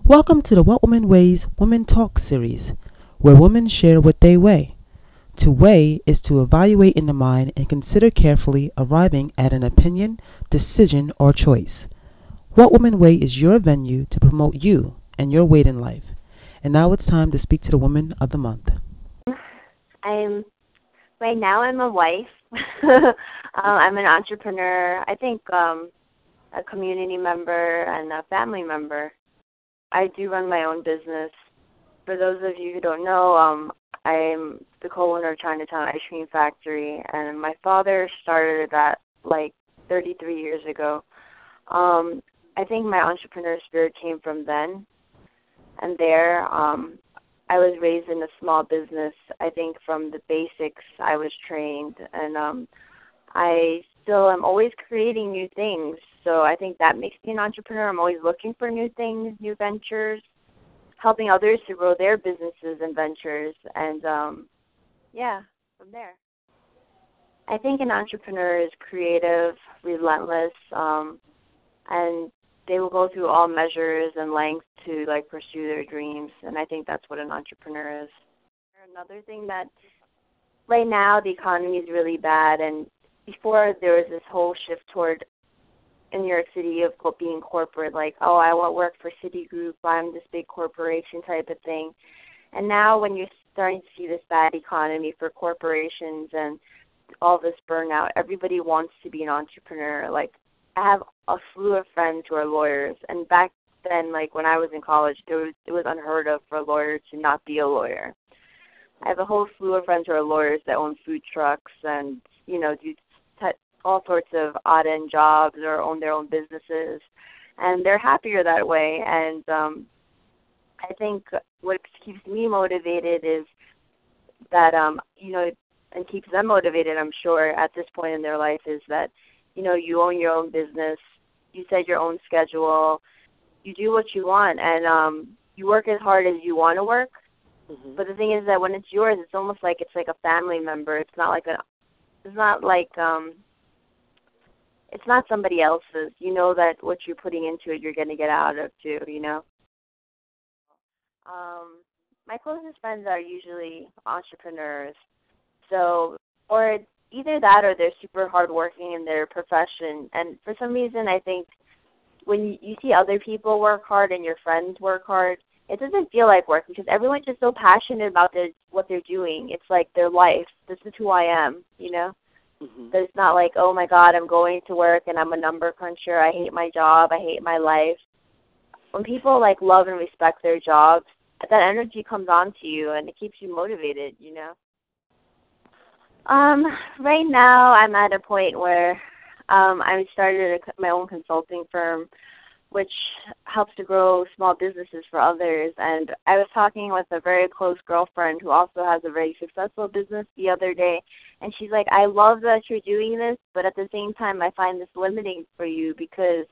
Welcome to the What Women Weighs Women Talk series, where women share what they weigh. To weigh is to evaluate in the mind and consider carefully, arriving at an opinion, decision, or choice. What Women Weigh is your venue to promote you and your weight in life. And now it's time to speak to the Woman of the Month. I'm right now. I'm a wife. I'm an entrepreneur. I think a community member and a family member. I do run my own business. For those of you who don't know, I'm the co-owner of Chinatown Ice Cream Factory, and my father started that like 33 years ago. I think my entrepreneur spirit came from then and there. I was raised in a small business. I think from the basics I was trained, and I still am always creating new things. So I think that makes me an entrepreneur. I'm always looking for new things, new ventures, helping others to grow their businesses and ventures. And, from there. I think an entrepreneur is creative, relentless, and they will go through all measures and lengths to, pursue their dreams. And I think that's what an entrepreneur is. Another thing that right now the economy is really bad, and before there was this whole shift toward in New York City of being corporate, I want to work for Citigroup, I'm this big corporation type of thing. And now when you're starting to see this bad economy for corporations and all this burnout, everybody wants to be an entrepreneur. I have a slew of friends who are lawyers, and back then, when I was in college, it was unheard of for a lawyer to not be a lawyer. I have a whole slew of friends who are lawyers that own food trucks and, do all sorts of odd-end jobs or own their own businesses, and they're happier that way. And I think what keeps me motivated is that, and keeps them motivated, I'm sure, at this point in their life is that, you own your own business, you set your own schedule, you do what you want, and you work as hard as you want to work. Mm-hmm. But the thing is that when it's yours, it's almost like it's like a family member. It's not it's not somebody else's. You know that what you're putting into it, you're going to get out of too, My closest friends are usually entrepreneurs. So, or either that or they're super hardworking in their profession. And for some reason, I think when you see other people work hard and your friends work hard, it doesn't feel like work because everyone's just so passionate about what they're doing. It's like their life. This is who I am, Mm-hmm. There's not oh my God, I'm going to work and I'm a number cruncher. I hate my job. I hate my life. When people love and respect their jobs, that energy comes on to you and it keeps you motivated, Right now I'm at a point where I started my own consulting firm, which helps to grow small businesses for others. And I was talking with a very close girlfriend who also has a very successful business the other day, and she's like, I love that you're doing this, but at the same time I find this limiting for you because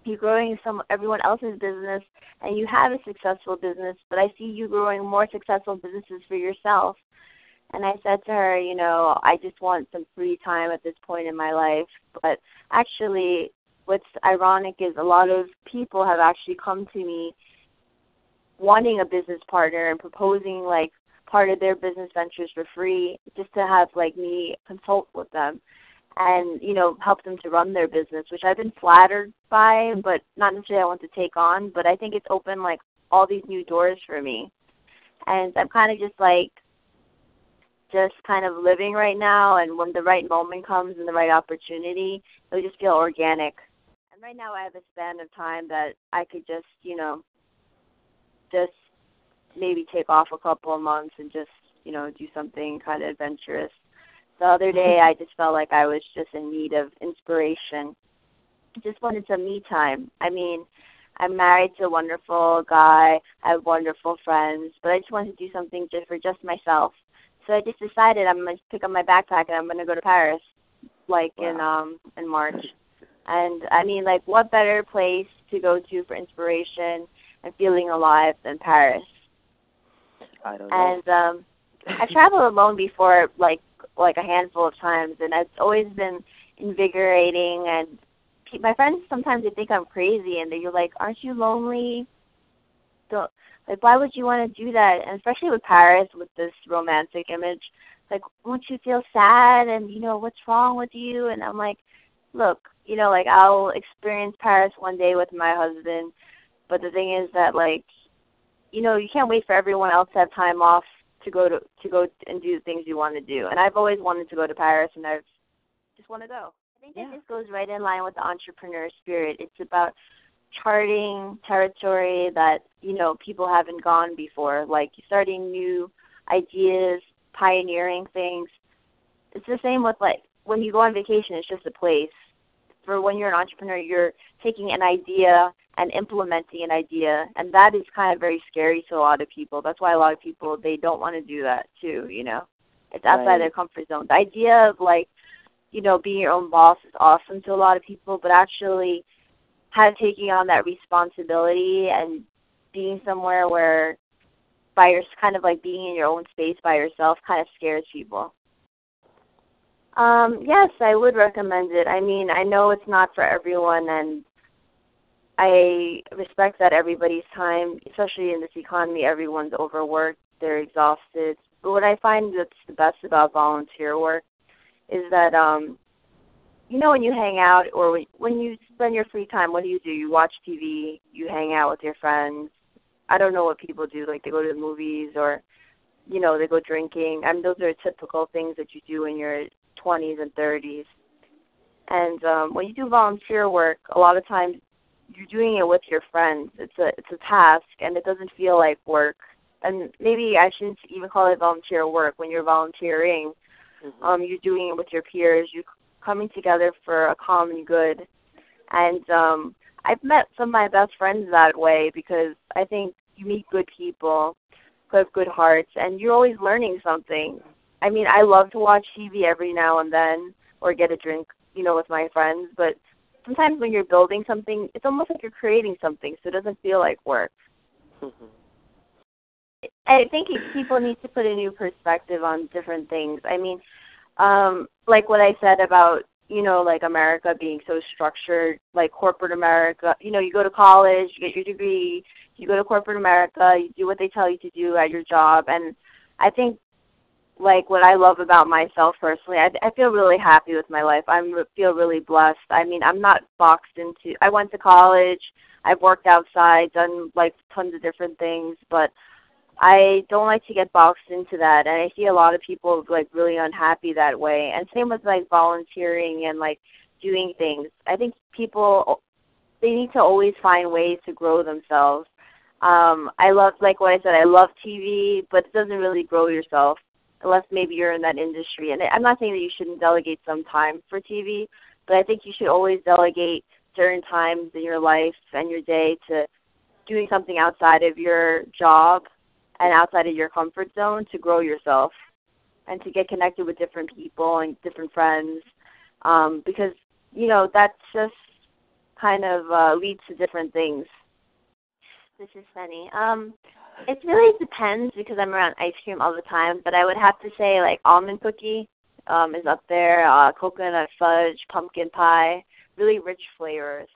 you're growing everyone else's business and you have a successful business, but I see you growing more successful businesses for yourself. And I said to her, I just want some free time at this point in my life. But actually, what's ironic is a lot of people have actually come to me wanting a business partner and proposing part of their business ventures for free just to have me consult with them and, help them to run their business, which I've been flattered by, but not necessarily I want to take on. But I think it's opened all these new doors for me. And I'm kind of just kind of living right now, and when the right moment comes and the right opportunity, it'll just feel organic. And right now I have a span of time that I could just, just maybe take off a couple of months and just, do something kind of adventurous. The other day I just felt like I was just in need of inspiration. Just wanted some me time. I mean, I'm married to a wonderful guy. I have wonderful friends, but I just wanted to do something just for just myself. So I just decided I'm going to pick up my backpack and I'm going to go to Paris, wow. in March. And, I mean, what better place to go to for inspiration and feeling alive than Paris? I don't know. And I traveled alone before, a handful of times, and it's always been invigorating. And my friends sometimes they think I'm crazy, and they're like, aren't you lonely? don't, like, why would you want to do that? And especially with Paris, with this romantic image, like, won't you feel sad? And, what's wrong with you? And I'm like, look, like, I'll experience Paris one day with my husband, but the thing is that, like, you can't wait for everyone else to have time off to go and do the things you want to do. And I've always wanted to go to Paris, and I just want to go. I think that just goes right in line with the entrepreneur spirit. It's about charting territory that, people haven't gone before, like starting new ideas, pioneering things. It's the same with, like, when you go on vacation, it's just a place. For when you're an entrepreneur, you're taking an idea and implementing an idea, and that is kind of very scary to a lot of people. That's why a lot of people, they don't want to do that too, It's outside their comfort zone. The idea of, like, being your own boss is awesome to a lot of people, but actually taking on that responsibility and being somewhere where kind of like being in your own space by yourself kind of scares people. Yes, I would recommend it. I mean, I know it's not for everyone, and I respect that everybody's time, especially in this economy, everyone's overworked, they're exhausted. But what I find that's the best about volunteer work is that, when you hang out or when you spend your free time, what do? You watch TV, you hang out with your friends. I don't know what people do, like they go to the movies or, they go drinking. I mean, those are typical things that you do in your 20s and 30s. And when you do volunteer work, a lot of times you're doing it with your friends. It's a task, and it doesn't feel like work. And maybe I shouldn't even call it volunteer work. When you're volunteering, you're doing it with your peers. You're coming together for a common good. And I've met some of my best friends that way because I think you meet good people who have good hearts, and you're always learning something. I mean, I love to watch TV every now and then or get a drink, with my friends. But sometimes when you're building something, it's almost like you're creating something, so it doesn't feel like work. I think people need to put a new perspective on different things. I mean, like what I said about, like America being so structured, like corporate America, you go to college, you get your degree, you go to corporate America, you do what they tell you to do at your job. And I think, like, what I love about myself personally, I feel really happy with my life. I feel really blessed. I mean, I'm not boxed into, I went to college, I've worked outside, done, like, tons of different things, but I don't like to get boxed into that, and I see a lot of people, like, really unhappy that way. And same with, like, volunteering and, like, doing things. I think people, they need to always find ways to grow themselves. I love, like what I said, I love TV, but it doesn't really grow yourself unless maybe you're in that industry. And I'm not saying that you shouldn't delegate some time for TV, but I think you should always delegate certain times in your life and your day to doing something outside of your job and outside of your comfort zone to grow yourself and to get connected with different people and different friends, because, that's just kind of leads to different things. This is funny. It really depends because I'm around ice cream all the time, but I would have to say, like, almond cookie is up there, coconut fudge, pumpkin pie, really rich flavors.